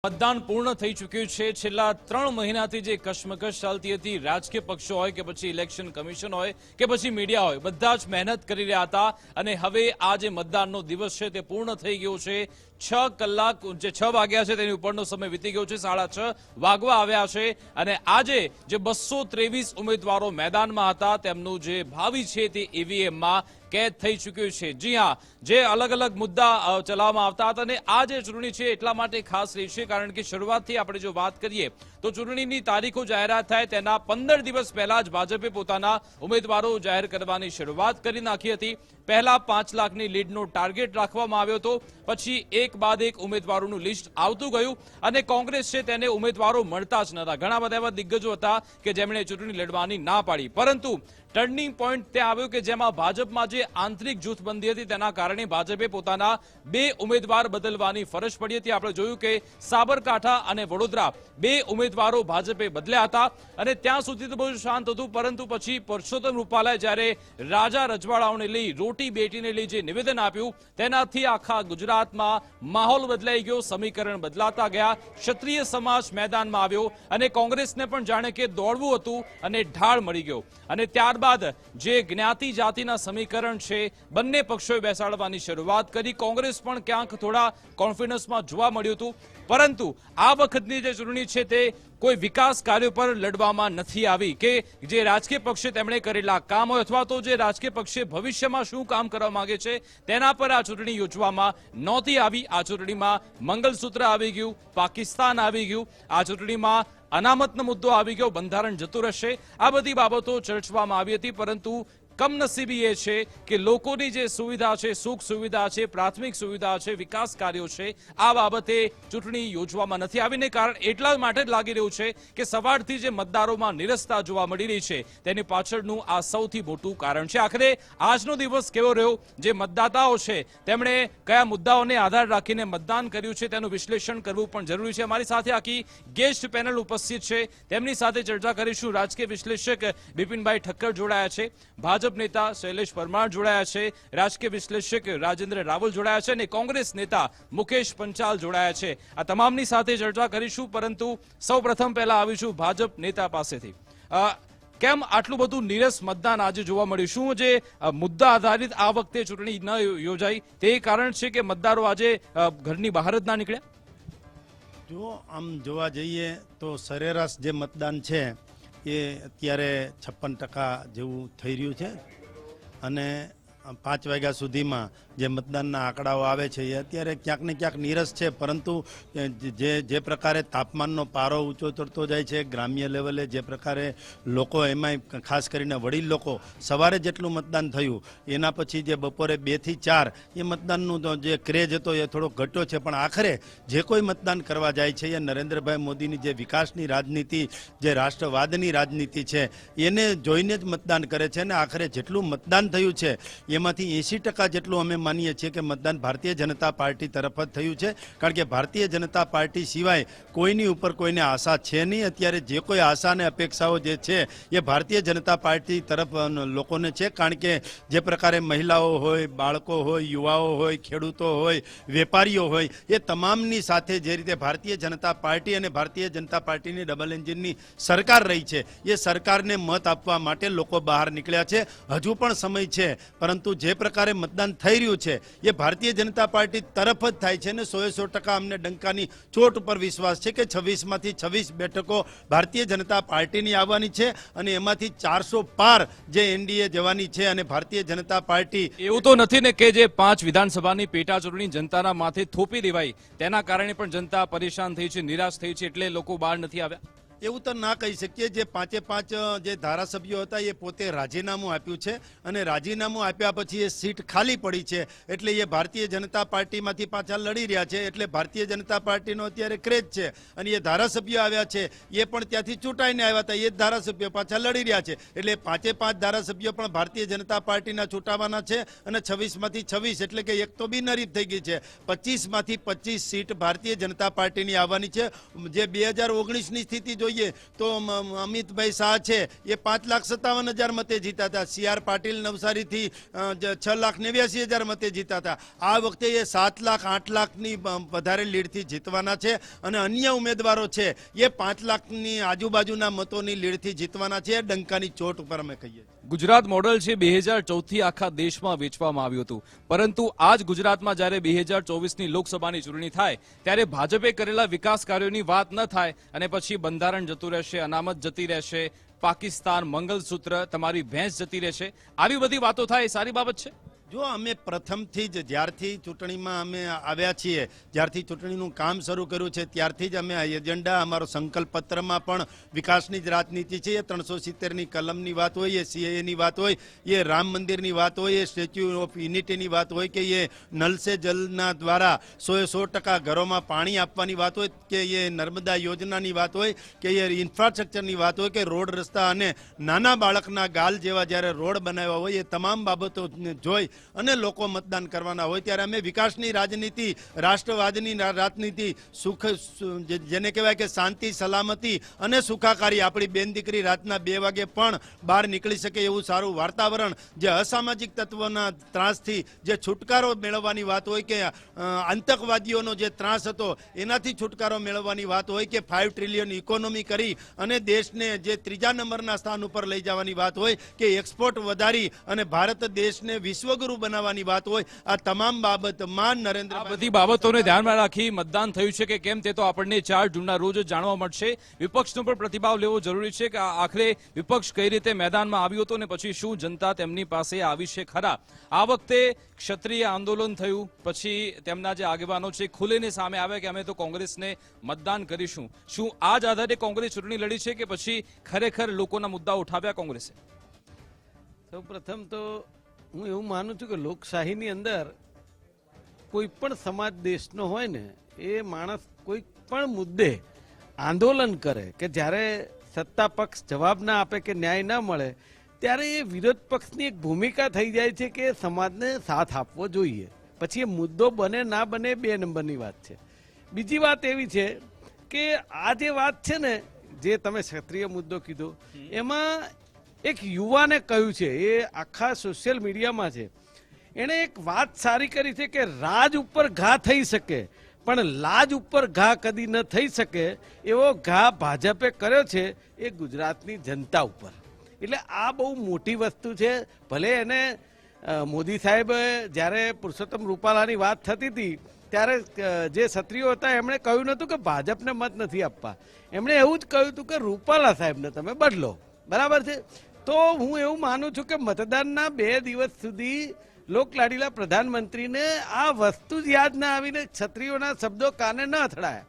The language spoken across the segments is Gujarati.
મતદાન પૂર્ણ થઈ ચૂક્યું છે। છેલ્લા 3 મહિનાથી જે કશમકશ ચાલતી હતી, રાજકીય પક્ષો હોય કે પછી ઇલેક્શન કમિશન હોય કે પછી મીડિયા હોય, બધા જ મહેનત કરી રહ્યા હતા અને હવે આ જે મતદાનનો દિવસ છે તે પૂર્ણ થઈ ગયો છે। 6 કલાક જે 6 વાગ્યા છે તેની ઉપરનો સમય વીતી ગયો છે, 6:30 વાગવા આવ્યા છે અને આજે જે 223 ઉમેદવારો મેદાનમાં હતા તેમનું જે ભાવિ છે તે ઈવીએમમાં કેદ થઈ ચૂક્યું છે। જી હા, જે અલગ અલગ મુદ્દા ચલાવવામાં આવતા હતા અને આ જે ચૂંટણી છે એટલા માટે ખાસ રહી છે કારણ કે શરૂઆતથી આપણે જો વાત કરીએ તો ચૂંટણીની તારીખો જાહેરાત થાય તેના 15 દિવસ પહેલા જ ભાજપે પોતાના ઉમેદવારો જાહેર કરવાની શરૂઆત કરી નાખી હતી। પહેલા 5 લાખની લીડનો ટાર્ગેટ રાખવામાં આવ્યો હતો, પછી એક બાદ એક ઉમેદવારોનું લિસ્ટ આવતું ગયું અને કોંગ્રેસ છે તેને ઉમેદવારો મળતા જ નહોતા। ઘણા બધા એવા દિગ્ગજો હતા કે જેમણે ચૂંટણી લડવાની ના પાડી, પરંતુ ટર્નિંગ પોઈન્ટ તે આવ્યો કે જેમાં ભાજપમાં જે આંતરિક જૂથબંધી હતી તેના કારણે ભાજપે પોતાના 2 ઉમેદવાર બદલવાની ફરજ પડી હતી। આપણે જોયું કે સાબરકાંઠા અને વડોદરા 2 ઉમેદવારો ભાજપે બદલ્યા હતા અને ત્યાં સુધી તો બહુ શાંત હતું, પરંતુ પછી પરસોત્તમ રૂપાલાએ જ્યારે રાજા રજવાડાઓને લઈ, રોટી બેટીને લઈ જે નિવેદન આપ્યું તેનાથી આખા ગુજરાતમાં માહોલ બદલાઈ ગયો, સમીકરણ બદલાતા ગયા, ક્ષત્રિય સમાજ મેદાનમાં આવ્યો અને કોંગ્રેસને પણ જાણે કે દોડવું હતું અને ઢાળ મળી ગયો અને ત્યારબાદ જે જ્ઞાતિ જાતિના સમીકરણ છે બંને પક્ષોએ બેસાડવાની શરૂઆત કરી। કોંગ્રેસ પણ ક્યાંક થોડા કોન્ફિડન્સમાં જોવા મળ્યું હતું, પરંતુ આ વખતની જે ચૂંટણી છે તે કોઈ વિકાસ કાર્યો પર લડવામાં નથી આવી કે જે રાજકીય પક્ષે તેમણે કરેલા કામ હોય અથવા તો જે રાજકીય પક્ષે ભવિષ્યમાં શું કામ કરવા માંગે છે તેના પર આ ચૂંટણી યોજવામાં નહોતી આવી। આ ચૂંટણીમાં મંગલસૂત્ર આવી ગયું, પાકિસ્તાન આવી ગયું, આ ચૂંટણીમાં અનામતનો મુદ્દો આવી ગયો, બંધારણ જતું રહેશે, આ બધી બાબતો ચર્ચવામાં આવી હતી, પરંતુ કમનસીબી એ છે કે લોકોની જે સુવિધા છે, સુખ સુવિધા છે, પ્રાથમિક સુવિધા છે, વિકાસ કાર્યો છે, આ બાબતે ચૂંટણી યોજવામાં નથી આવીને કારણ એટલા માટે જ લાગી રહ્યું છે કે સવારથી જે મતદારોમાં નિરસતા જોવા મળી રહી છે તેની પાછળનું આ સૌથી મોટું કારણ છે। આખરે આજનો દિવસ કેવો રહ્યો, જે મતદાતાઓ છે તેમણે કયા મુદ્દાઓને આધાર રાખીને મતદાન કર્યું છે તેનું વિશ્લેષણ કરવું પણ જરૂરી છે। અમારી સાથે આખી ગેસ્ટ પેનલ ઉપસ્થિત છે, તેમની સાથે ચર્ચા કરીશું। રાજકીય વિશ્લેષક બિપિનભાઈ ઠક્કર જોડાયા છે, ભાજપ નેતા શૈલેષ પરમાર જોડાયા છે, રાજકીય વિશ્લેષક રાજેન્દ્ર રાવલ જોડાયા છે અને કોંગ્રેસ નેતા મુકેશ પંચાલ જોડાયા છે। આ તમામની સાથે ચર્ચા કરીશું, પરંતુ સૌપ્રથમ પહેલા આવીશું ભાજપ નેતા પાસેથી। કેમ આટલું બધું નીરસ મતદાન આજે જોવા મળ્યું? શું જે મુદ્દા આધારિત આ વખતે ચૂંટણી ન યોજાઈ તે કારણ છે કે મતદારો આજે ઘરની બહાર જ ના નીકળ્યા? જો આમ જોવા જઈએ તો સરેરાશ જે મતદાન છે એ અત્યારે 56% જેવું થઈ રહ્યું છે અને 5 વાગ્યા સુધીમાં જે મતદાનના આંકડાઓ આવે છે એ અત્યારે ક્યાંક ને ક્યાંક નીરસ છે, પરંતુ જે પ્રકારે તાપમાનનો પારો ઊંચો ચડતો જાય છે, ગ્રામ્ય લેવલે જે પ્રકારે લોકો, એમાંય ખાસ કરીને વડીલ લોકો, સવારે જેટલું મતદાન થયું એના પછી જે બપોરે 2 થી 4 એ મતદાનનું જે ક્રેઝ હતો એ થોડો ઘટ્યો છે, પણ આખરે જે કોઈ મતદાન કરવા જાય છે એ નરેન્દ્રભાઈ મોદીની જે વિકાસની રાજનીતિ, જે રાષ્ટ્રવાદની રાજનીતિ છે એને જોઈને જ મતદાન કરે છે અને આખરે જેટલું મતદાન થયું છે એમાંથી 80% જેટલું અમે માનીએ છીએ કે મતદાન ભારતીય જનતા પાર્ટી તરફ જ થયું છે, કારણ કે ભારતીય જનતા પાર્ટી સિવાય કોઈની ઉપર કોઈને આશા છે નહીં। અત્યારે જે કોઈ આશા અને અપેક્ષાઓ જે છે એ ભારતીય જનતા પાર્ટી તરફ લોકોને છે, કારણ કે જે પ્રકારે મહિલાઓ હોય, બાળકો હોય, યુવાઓ હોય, ખેડૂતો હોય, વેપારીઓ હોય, એ તમામની સાથે જે રીતે ભારતીય જનતા પાર્ટી અને ભારતીય જનતા પાર્ટીની ડબલ એન્જિનની સરકાર રહી છે એ સરકારને મત આપવા માટે લોકો બહાર નીકળ્યા છે। હજુ પણ સમય છે, પરંતુ જે પ્રકારે મતદાન થઈ રહ્યું છે એ ભારતીય જનતા પાર્ટી તરફ જ થાય છે ને 100% અમને ડંકાની ચોટ ઉપર વિશ્વાસ છે કે 26માંથી 26 બેઠકો ભારતીય જનતા પાર્ટીની આવવાની છે અને એમાંથી 400 પાર જે એનડીએ જવાની છે અને ભારતીય જનતા પાર્ટી એવું તો નથી ને કે જે 5 વિધાનસભાની પેટા ચૂંટણી જનતાના માથે થોપી દેવાઈ તેના કારણે પણ જનતા પરેશાન થઈ છે, નિરાશ થઈ છે એટલે લોકો બહાર નથી આવ્યા? એવું તો ના કહી શકીએ। જે 5 જે ધારાસભ્યો હતા એ પોતે રાજીનામું આપ્યું છે અને રાજીનામું આપ્યા પછી એ સીટ ખાલી પડી છે, એટલે એ ભારતીય જનતા પાર્ટીમાંથી પાછા લડી રહ્યા છે, એટલે ભારતીય જનતા પાર્ટીનો અત્યારે ક્રેઝ છે અને એ ધારાસભ્યો આવ્યા છે એ પણ ત્યાંથી ચૂંટાઈને આવ્યા હતા, એ જ ધારાસભ્યો પાછા લડી રહ્યા છે, એટલે 5 ધારાસભ્યો પણ ભારતીય જનતા પાર્ટીના ચૂંટાવાના છે અને 26માંથી 26 એટલે કે એક તો બિનહરીફ થઈ ગઈ છે। 25માંથી 25 સીટ ભારતીય જનતા પાર્ટીની આવવાની છે। જે 2019ની સ્થિતિ જોઈએ તો અમિતભાઈ શાહ છે એ 5,57,000 મતે જીતા હતા. CR પાટીલ નવસારીથી 6,89,000 મતે જીતા હતા. આ વખતે એ 7 લાખ 8 લાખની વધારે લીડથી જીતવાના છે અને અન્ય ઉમેદવારો છે એ 5 લાખની આજુબાજુના મતોની લીડથી જીતવાના છે. ડંકાની ચોટ ઉપર અમે કહીએ. ગુજરાત મોડલ છે 2014થી આખા દેશમાં વેચવામાં આવ્યું હતું, પરંતુ આજ ગુજરાતમાં જ્યારે 2024ની લોકસભાની ચૂંટણી થાય ત્યારે ભાજપે કરેલા વિકાસ કાર્યોની વાત ન થાય અને પછી બંધારણ જતું રહેશે, અનામત જતી રહેશે, પાકિસ્તાન, મંગલસૂત્ર, તમારી ભેંસ જતી રહેશે, આવી બધી વાતો થાય એ સારી બાબત છે? જો અમે પ્રથમથી જ જ્યારથી ચૂંટણીમાં અમે આવ્યા છીએ, જ્યારથી ચૂંટણીનું કામ શરૂ કર્યું છે ત્યારથી જ અમે આ એજન્ડા, અમારો સંકલ્પ પત્રમાં પણ વિકાસની જ રાજનીતિ છે. એ 370ની કલમની વાત હોય, એ CAAની વાત હોય, એ રામ મંદિરની વાત હોય, એ સ્ટેચ્યુ ઓફ યુનિટીની વાત હોય, કે એ નલ સે જલના દ્વારા 100% ઘરોમાં પાણી આપવાની વાત હોય, કે એ નર્મદા યોજનાની વાત હોય, કે એ ઇન્ફ્રાસ્ટ્રક્ચરની વાત હોય, કે રોડ રસ્તા અને નાના બાળકના ગાલ જેવા જ્યારે રોડ બનાવ્યા હોય, એ તમામ બાબતોને જોઈ અને લોકો મતદાન કરવાના હોય ત્યારે અમે વિકાસની રાજનીતિ, રાષ્ટ્રવાદની રાજનીતિ, સુખ, જેને કહેવાય કે શાંતિ, સલામતી અને સુખાકારી, આપણી બેન દીકરી રાતના 2 વાગે પણ બહાર નીકળી શકે એવું સારું વાતાવરણ, જે અસામાજિક તત્વોના ત્રાસથી જે છુટકારો મેળવવાની વાત હોય, કે આતંકવાદીઓનો જે ત્રાસ હતો એનાથી છુટકારો મેળવવાની વાત હોય, કે 5 ટ્રિલિયન ઇકોનોમી કરી અને દેશને જે 3જા નંબરના સ્થાન ઉપર લઈ જવાની વાત હોય, કે એક્સપોર્ટ વધારી અને ભારત દેશને વિશ્વગુરુ બનાવવાની વાત હોય, આ તમામ બાબતમાં નરેન્દ્ર, બધી બાબતોને ધ્યાનમાં રાખી મતદાન થયું છે કે કેમ તે તો આપણને 4 જૂનના રોજ જાણવા મળશે. વિપક્ષનો પણ પ્રતિભાવ લેવો જરૂરી છે કે આખરે વિપક્ષ કઈ રીતે મેદાનમાં આવ્યો હતો ને પછી શું જનતા તેમની પાસે આવી છે ખરા. આ વખતે ક્ષત્રિય આંદોલન થયું, પછી તેમના જે આગેવાનો છે ખુલીને સામે આવ્યા કે અમે તો કોંગ્રેસને મતદાન કરીશું. શું આ જ આધારે કોંગ્રેસ ચૂંટણી લડી છે કે પછી ખરેખર લોકોના મુદ્દા ઉઠાવ્યા કોંગ્રેસે? સૌ પ્રથમ તો હું એવું માનું છું કે લોકશાહીની અંદર કોઈ પણ સમાજ દેશનો હોય ને, એ માણસ કોઈ પણ મુદ્દે આંદોલન કરે કે જ્યારે સત્તા પક્ષ જવાબ ના આપે કે ન્યાય ના મળે ત્યારે એ વિરોધ પક્ષની એક ભૂમિકા થઈ જાય છે કે સમાજને સાથ આપવો જોઈએ. પછી એ મુદ્દો બને ના બને 2 નંબરની વાત છે. બીજી વાત એવી છે કે આ જે વાત છે ને, જે તમે ક્ષત્રિય મુદ્દો કીધો, એમાં એક યુવાને કહ્યું છે, એ આખા સોશિયલ મીડિયામાં છે, એણે એક વાત સારી કરી છે કે રાજ ઉપર ઘા થઈ શકે પણ લાજ ઉપર ઘા કદી ન થઈ શકે એવો ઘા ભાજપે કર્યો છે એ ગુજરાતની જનતા ઉપર. એટલે આ બહુ મોટી વસ્તુ છે. ભલે એને મોદી સાહેબ જ્યારે પુરુષોત્તમ રૂપાલાની વાત થતી હતી ત્યારે જે ક્ષત્રિયો હતા એમણે કહ્યું નહોતું કે ભાજપને મત નથી આપવા, એમણે એવું જ કહ્યું હતું કે રૂપાલા સાહેબને તમે બદલો. બરાબર છે. તો હું એવું માનું છું કે મતદાનના 2 દિવસ સુધી લોકલાડીલા પ્રધાનમંત્રીને આ વસ્તુ જ યાદ ના આવીને ક્ષત્રિયોના શબ્દો કાને ન અથડાયા.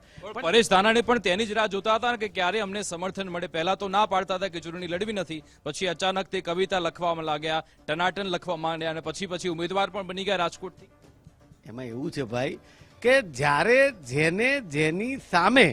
પરેશ ધાનાણી પણ તેની જ રાહ જોતા હતા કે ક્યારે અમને સમર્થન મળે. પહેલા તો ના પાડતા હતા કે ચૂંટણી લડવી નથી, પછી અચાનક તે કવિતા લખવામાં લાગ્યા, ટનાટન લખવા માંડ્યા અને પછી ઉમેદવાર પણ બની ગયા રાજકોટથી. એમાં એવું છે ભાઈ કે જ્યારે જેની સામે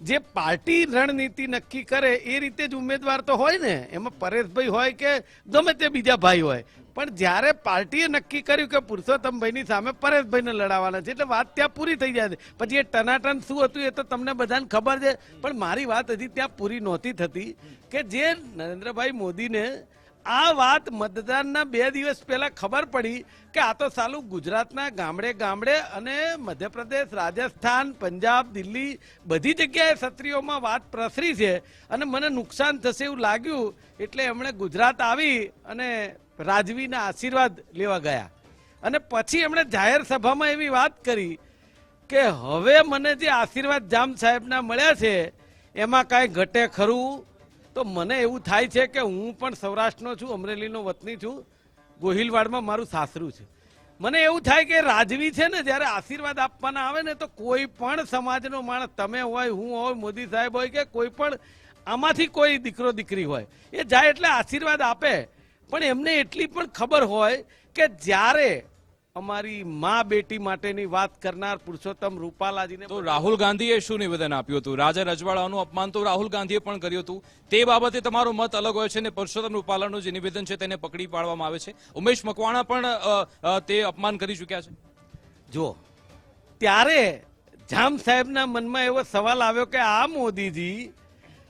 જે પાર્ટી રણનીતિ નક્કી કરે એ રીતે જ ઉમેદવાર તો હોય ને. એમાં પરેશભાઈ હોય કે ગમે તે બીજા ભાઈ હોય, પણ જ્યારે પાર્ટીએ નક્કી કર્યું કે પુરુષોત્તમભાઈની સામે પરેશભાઈને લડાવવાના છે એટલે વાત ત્યાં પૂરી થઈ જાય છે. પછી એ ટનાટન શું હતું એ તો તમને બધાને ખબર છે, પણ મારી વાત હજી ત્યાં પૂરી નહોતી થતી કે જે નરેન્દ્રભાઈ મોદીને આ વાત મતદાનના 2 દિવસ પહેલા ખબર પડી કે આ તો સાલું ગુજરાતના ગામડે ગામડે અને મધ્યપ્રદેશ, રાજસ્થાન, પંજાબ, દિલ્હી બધી જગ્યાએ ક્ષત્રિયોમાં વાત પ્રસરી છે અને મને નુકસાન થશે એવું લાગ્યું એટલે એમણે ગુજરાત આવી અને રાજવીના આશીર્વાદ લેવા ગયા. અને પછી એમણે જાહેર સભામાં એવી વાત કરી કે હવે મને જે આશીર્વાદ જામ સાહેબના મળ્યા છે એમાં કાંઈ ઘટે ખરું. તો મને એવું થાય છે કે હું પણ સૌરાષ્ટ્રનો છું, અમરેલીનો વતની છું, ગોહિલવાડમાં મારું સાસરું છે. મને એવું થાય કે રાજવી છે ને જ્યારે આશીર્વાદ આપવાના આવે ને તો કોઈ પણ સમાજનો માણસ, તમે હોય, હું હોય, મોદી સાહેબ હોય કે કોઈ પણ આમાંથી કોઈ દીકરો દીકરી હોય, એ જાય એટલે આશીર્વાદ આપે. પણ એમને એટલી પણ ખબર હોય કે જ્યારે અમારી મા બેટી માટેની વાત કરનાર પુરુષોત્તમ રૂપાલાજીને, તો રાહુલ ગાંધીએ શું નિવેદન આપ્યું હતું? રાજા રજવાડાનું અપમાન તો રાહુલ ગાંધીએ પણ કર્યું હતું. તે બાબતે તમારો મત અલગ હોય છે ને પુરુષોત્તમ રૂપાલાનું જે નિવેદન છે તેને પકડી પાડવામાં આવે છે. ઉમેશ મકવાણા પણ તે અપમાન કરી ચૂક્યા છે. જો ત્યારે જામ સાહેબના મનમાં એવો સવાલ આવ્યો કે આ મોદીજી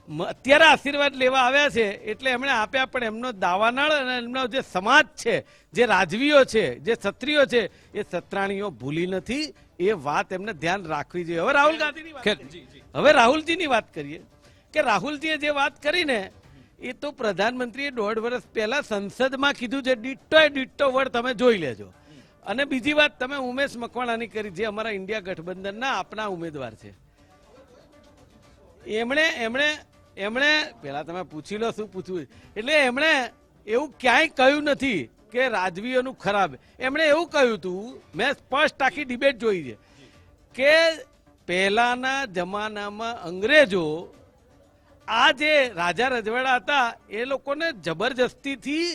અત્યારે આશીર્વાદ લેવા આવ્યા છે એટલે એમણે આપ્યા, પણ એમનો દાવાનળ અને એમનો જે સમાજ છે, જે રાજવીઓ છે, જે ક્ષત્રિયો છે, એ સત્રાણીઓ ભૂલી નથી. એ વાત એમને ધ્યાન રાખવી જોઈએ. હવે રાહુલ ગાંધીની વાત કરીએ. હવે રાહુલજીની વાત કરીએ કે રાહુલજીએ જે વાત કરીને એ તો પ્રધાનમંત્રીએ 1.5 વર્ષ પહેલા સંસદમાં કીધું છે. ડિટ્ટો વર્ડ તમે જોઈ લેજો. અને બીજી વાત તમે ઉમેશ મકવાણાની કરી, જે અમારા ઇન્ડિયા ગઠબંધનના આપના ઉમેદવાર છે. એમણે પેલા તમે પૂછી લો શું પૂછવું. એટલે એમણે એવું ક્યાંય કહ્યું નથી કે રાજવીઓનું ખરાબ. એમણે એવું કહ્યું હતું, મેં સ્પષ્ટ આખી ડિબેટ જોઈ છે, કે પહેલાના જમાનામાં અંગ્રેજો આ જે રાજા રજવાડા હતા એ લોકોને જબરજસ્તીથી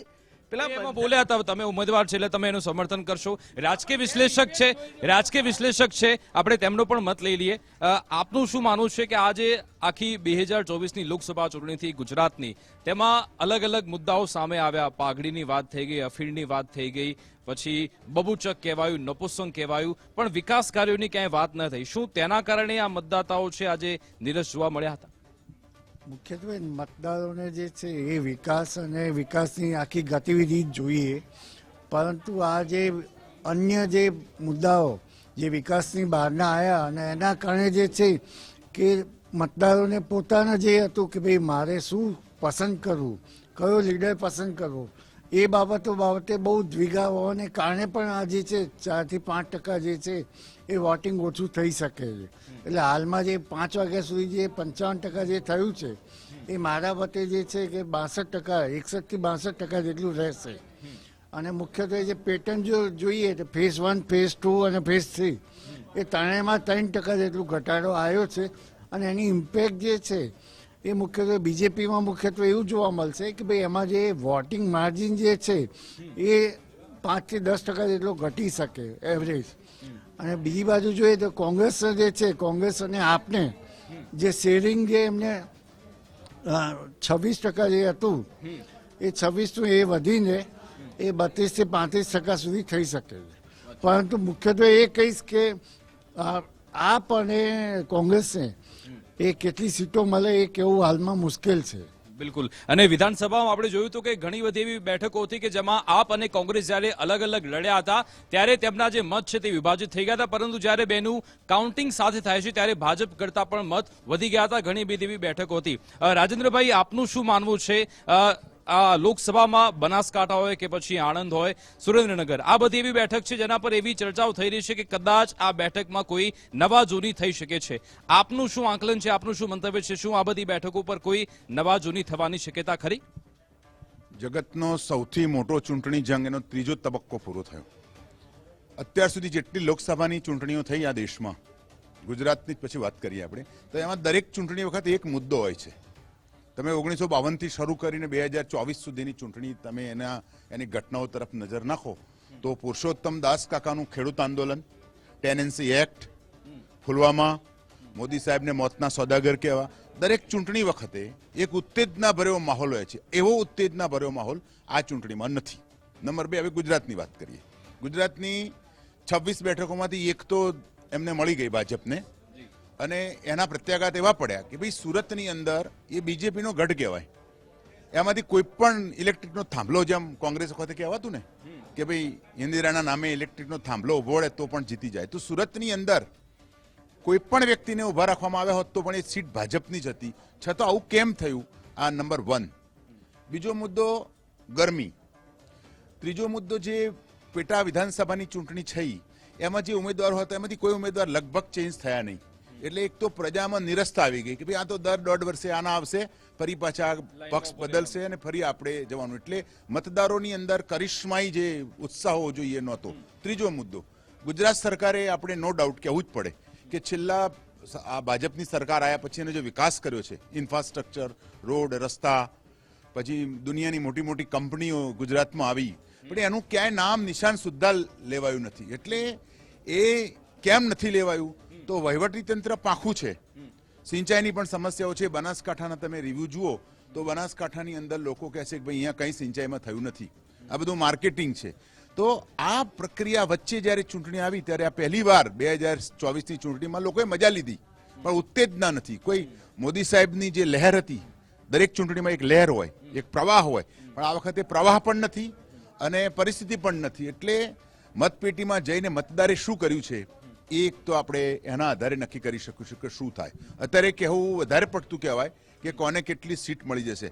એમાં બોલ્યા હતા. તમે ઉમેદવાર છે એટલે તમે એનું સમર્થન કરશો. રાજકીય વિશ્લેષક છે, આપણે તેમનો પણ મત લઈ લઈએ. આપનું શું માનવું છે કે આજે આખી 2024ની લોકસભા ચૂંટણીથી ગુજરાતની, તેમાં અલગ અલગ મુદ્દાઓ સામે આવ્યા. પાઘડીની વાત થઈ ગઈ, અફીણની વાત થઈ ગઈ, પછી બબુચક કહેવાયું, નપુસંગ કહેવાયું, પણ વિકાસ કાર્યોની ક્યાંય વાત ન થઈ. શું તેના કારણે આ મતદાતાઓ છે આજે નિરસ જોવા મળ્યા હતા? મુખ્યત્વે મતદારોને જે છે એ વિકાસ અને વિકાસની આખી ગતિવિધિ જ જોઈએ, પરંતુ આ જે અન્ય જે મુદ્દાઓ જે વિકાસની બહારના આવ્યા અને એના કારણે જે છે કે મતદારોને પોતાના જે હતું કે ભાઈ મારે શું પસંદ કરવું, કયો લીડર પસંદ કરવો, એ બાબતે બહુ દ્વિધા હોવાને કારણે પણ આ જે છે 4 થી 5% જે છે એ વોટિંગ ઓછું થઈ શકે છે. એટલે હાલમાં જે 5 વાગ્યા સુધી જે 55% જે થયું છે એ મારા મતે જે છે કે 62%, 61 થી 62% જેટલું રહેશે. અને મુખ્યત્વે જે પેટર્ન જો જોઈએ તો ફેઝ 1, ફેઝ 2 અને ફેઝ 3 એ ત્રણેયમાં 3% જેટલું ઘટાડો આવ્યો છે. અને એની ઇમ્પેક્ટ જે છે એ મુખ્યત્વે બીજેપીમાં મુખ્યત્વે એવું જોવા મળશે કે ભાઈ એમાં જે વોટિંગ માર્જિન જે છે એ 5 થી 10% જેટલો ઘટી શકે એવરેજ. અને બીજી બાજુ જોઈએ તો કોંગ્રેસ જે છે, કોંગ્રેસ અને આપને જે શેરિંગ જે એમને 26% જે હતું એ 26 એ વધીને એ 32 થી 35% સુધી થઈ શકે છે. પરંતુ મુખ્યત્વે એ કહીશ કે આપ અને કોંગ્રેસને એ કેટલી સીટો મળે એ કેવું હાલમાં મુશ્કેલ છે. બિલકુલ. અને વિધાનસભામાં આપણે જોયું હતું કે ઘણી બધી એવી બેઠકો હતી કે જેમાં આપ અને કોંગ્રેસ જ્યારે અલગ અલગ લડ્યા હતા ત્યારે તેમના જે મત છે તે વિભાજિત થઈ ગયા હતા, પરંતુ જ્યારે બેનું કાઉન્ટિંગ સાથે થાય છે ત્યારે ભાજપ કરતા પણ મત વધી ગયા હતા. ઘણી બધી એવી બેઠકો હતી. રાજેન્દ્રભાઈ, આપનું શું માનવું છે? આ લોકસભામાં બનાસકાંઠા હોય કે પછી આણંદ હોય, સુરેન્દ્રનગર, આ બધી એવી બેઠક છે જેના પર એવી ચર્ચાઓ થઈ રહી છે કે કદાચ આ બેઠકમાં કોઈ નવા જૂની થઈ શકે છે. આપનું શું આકલન છે, આપનું શું મંતવ્ય છે? શું આ બધી બેઠકો પર કોઈ નવા જૂની થવાની શક્યતા ખરી? જગતનો સૌથી મોટો ચૂંટણી જંગ એનો ત્રીજો તબક્કો પૂરો થયો. અત્યાર સુધી જેટલી લોકસભાની ચૂંટણીઓ થઈ આ દેશમાં, ગુજરાતની જ પછી વાત કરીએ આપણે, તો એમાં દરેક ચૂંટણી વખતે એક મુદ્દો હોય છે. તમે 1952 થી શરૂ કરીને 2024 સુધીની ચૂંટણી તમે એની ઘટનાઓ તરફ નજર નાખો તો પુરુષોત્તમ દાસ કાકાનું ખેડૂત આંદોલન, ટેનન્સી એક્ટ, પુલવામા, મોદી સાહેબને મોતના સોદાગર કહેવા, દરેક ચૂંટણી વખતે એક ઉત્તેજના ભર્યો માહોલ હોય છે. એવો ઉત્તેજના ભર્યો માહોલ આ ચૂંટણીમાં નથી. નંબર 2, હવે ગુજરાતની વાત કરીએ. ગુજરાતની 26 બેઠકોમાંથી એક તો એમને મળી ગઈ ભાજપને, અને એના પ્રત્યાઘાત એવા પડ્યા કે ભાઈ સુરતની અંદર એ બીજેપીનો ગઢ કહેવાય. એમાંથી કોઈ પણ ઇલેક્ટ્રિકનો થાંભલો, જેમ કોંગ્રેસ વખતે કહેવાતું ને કે ભાઈ ઇન્દિરાના નામે ઇલેક્ટ્રિકનો થાંભલો ઉભો રહે તો પણ જીતી જાય, તો સુરતની અંદર કોઈ પણ વ્યક્તિને ઉભા રાખવામાં આવ્યા હોત તો પણ એ સીટ ભાજપની જ હતી. છતાં આવું કેમ થયું? આ નંબર 1. બીજો મુદ્દો ગરમી. ત્રીજો મુદ્દો જે પેટા વિધાનસભાની ચૂંટણી થઈ એમાં જે ઉમેદવારો હતા એમાંથી કોઈ ઉમેદવાર લગભગ ચેન્જ થયા નહીં. એટલે એક તો પ્રજામાં નિરસતા આવી ગઈ કે ભાઈ આ તો દર 1.5 વર્ષે આના આવશે, ફરી પાછા પક્ષ બદલશે અને ફરી આપણે જવાનું. એટલે મતદારોની અંદર કરિશ્માઈ જે ઉત્સાહ હોવો જોઈએ નહોતો. ત્રીજો મુદ્દો, ગુજરાત સરકારે આપણે નો ડાઉટ કહેવું જ પડે કે છેલ્લા આ ભાજપની સરકાર આવ્યા પછી એનો જે વિકાસ કર્યો છે, ઇન્ફ્રાસ્ટ્રક્ચર, રોડ, રસ્તા, પછી દુનિયાની મોટી મોટી કંપનીઓ ગુજરાતમાં આવી, પણ એનું ક્યાંય નામ નિશાન સુદ્ધા લેવાયું નથી. એટલે એ કેમ નથી લેવાયું? તો વહીવટી તંત્ર પાંખું છે. સિંચાઈની પણ સમસ્યાઓ છે. બનાસકાંઠાના તમે રિવ્યુ જુઓ તો બનાસકાંઠાની અંદર લોકો કહે છે કે ભાઈ અહીંયા કંઈ સિંચાઈમાં થયું નથી. આ બધું માર્કેટિંગ છે. તો આ પ્રક્રિયા વચ્ચે જ્યારે ચૂંટણી આવી ત્યારે આ પહેલી વાર 2024ની ચૂંટણીમાં લોકોએ મજા લીધી. પણ ઉત્તેજના નથી. કોઈ મોદી સાહેબની જે લહેર હતી, દરેક ચૂંટણીમાં એક લહેર હોય, એક પ્રવાહ હોય, પણ આ વખતે પ્રવાહ પણ નથી અને પરિસ્થિતિ પણ નથી. એટલે મતપેટીમાં જઈને મતદારે શું કર્યું છે એક તો આપણે એના આધારે નક્કી કરી શકીશું કે શું થાય. અત્યારે કહેવું વધારે પડતું કહેવાય કે કોને કેટલી સીટ મળી જશે.